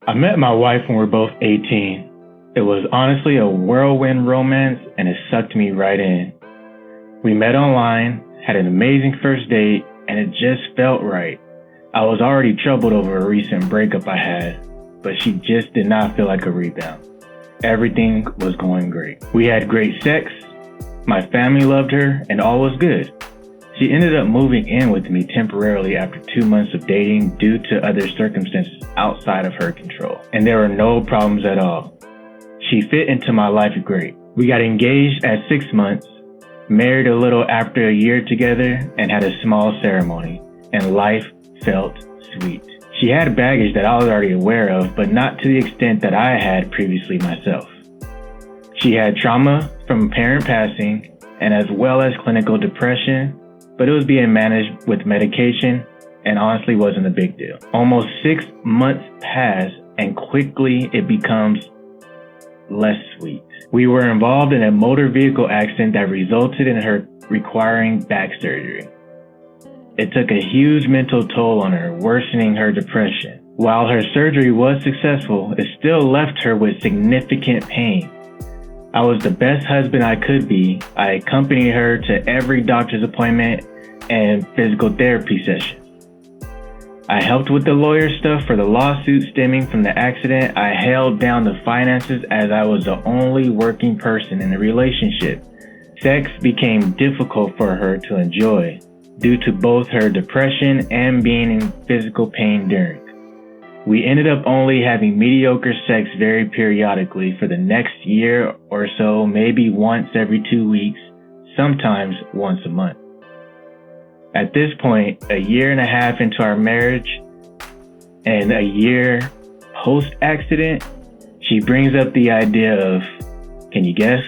I met my wife when we were both 18. It was honestly a whirlwind romance, and it sucked me right in. We met online, had an amazing first date, and it just felt right. I was already troubled over a recent breakup I had, but she just did not feel like a rebound. Everything was going great. We had great sex, my family loved her, and all was good. She ended up moving in with me temporarily after 2 months of dating due to other circumstances outside of her control, and there were no problems at all. She fit into my life great. We got engaged at 6 months, married a little after a year together, and had a small ceremony, and life felt sweet. She had baggage that I was already aware of, but not to the extent that I had previously myself. She had trauma from a parent passing, and as well as clinical depression, but it was being managed with medication and honestly wasn't a big deal. Almost 6 months pass, and quickly it becomes less sweet. We were involved in a motor vehicle accident that resulted in her requiring back surgery. It took a huge mental toll on her, worsening her depression. While her surgery was successful, it still left her with significant pain. I was the best husband I could be. I accompanied her to every doctor's appointment and physical therapy session. I helped with the lawyer stuff for the lawsuit stemming from the accident. I held down the finances as I was the only working person in the relationship. Sex became difficult for her to enjoy due to both her depression and being in physical pain during. We ended up only having mediocre sex very periodically for the next year or so, maybe once every 2 weeks, sometimes once a month. At this point, a year and a half into our marriage and a year post-accident, she brings up the idea of, can you guess?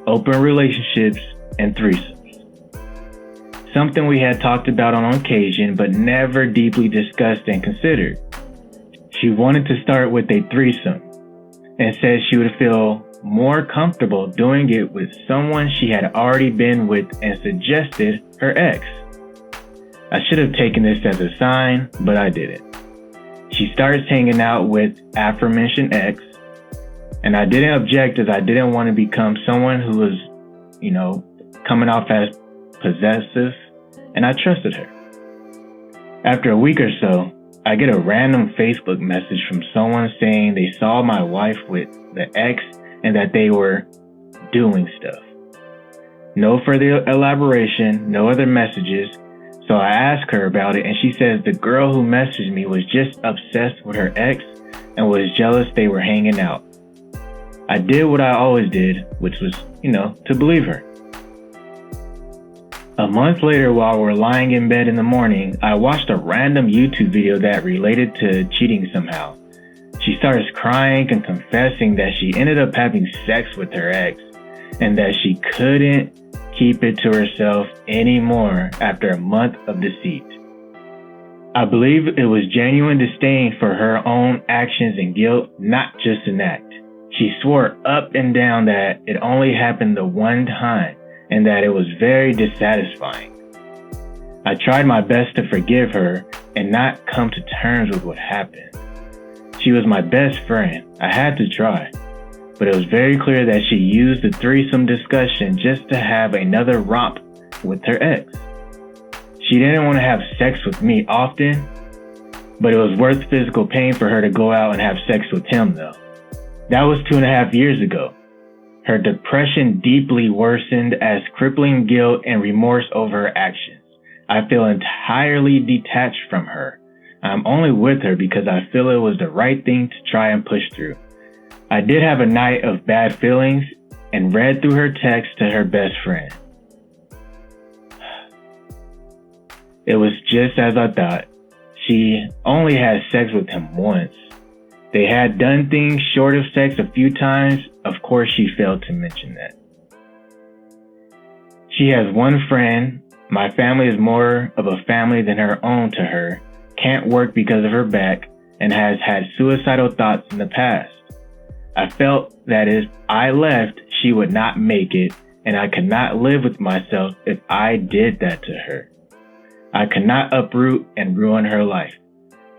Open relationships and threesomes. Something we had talked about on occasion, but never deeply discussed and considered. She wanted to start with a threesome and said she would feel more comfortable doing it with someone she had already been with and suggested her ex. I should have taken this as a sign, but I didn't. She starts hanging out with aforementioned ex, and I didn't object as I didn't want to become someone who was, coming off as possessive, and I trusted her. After a week or so, I get a random Facebook message from someone saying they saw my wife with the ex and that they were doing stuff. No further elaboration, no other messages, so I ask her about it and she says the girl who messaged me was just obsessed with her ex and was jealous they were hanging out. I did what I always did, which was, to believe her. A month later, while we're lying in bed in the morning, I watched a random YouTube video that related to cheating somehow. She starts crying and confessing that she ended up having sex with her ex and that she couldn't keep it to herself anymore after a month of deceit. I believe it was genuine disdain for her own actions and guilt, not just an act. She swore up and down that it only happened the one time and that it was very dissatisfying. I tried my best to forgive her and not come to terms with what happened. She was my best friend. I had to try, but it was very clear that she used the threesome discussion just to have another romp with her ex. She didn't want to have sex with me often, but it was worth physical pain for her to go out and have sex with him though. That was 2.5 years ago. Her depression deeply worsened as crippling guilt and remorse over her actions. I feel entirely detached from her. I'm only with her because I feel it was the right thing to try and push through. I did have a night of bad feelings and read through her text to her best friend. It was just as I thought. She only had sex with him once. They had done things short of sex a few times. Of course, she failed to mention that. She has one friend. My family is more of a family than her own to her. Can't work because of her back and has had suicidal thoughts in the past. I felt that if I left, she would not make it, and I could not live with myself if I did that to her. I could not uproot and ruin her life.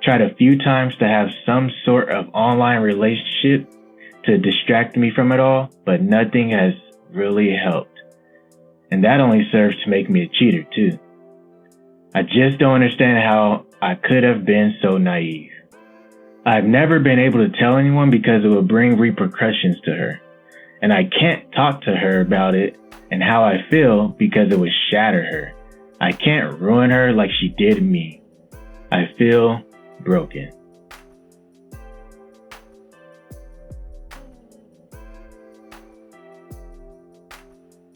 tried a few times to have some sort of online relationship to distract me from it all, but nothing has really helped. And that only serves to make me a cheater too. I just don't understand how I could have been so naive. I've never been able to tell anyone because it would bring repercussions to her. And I can't talk to her about it and how I feel because it would shatter her. I can't ruin her like she did me. I feel broken.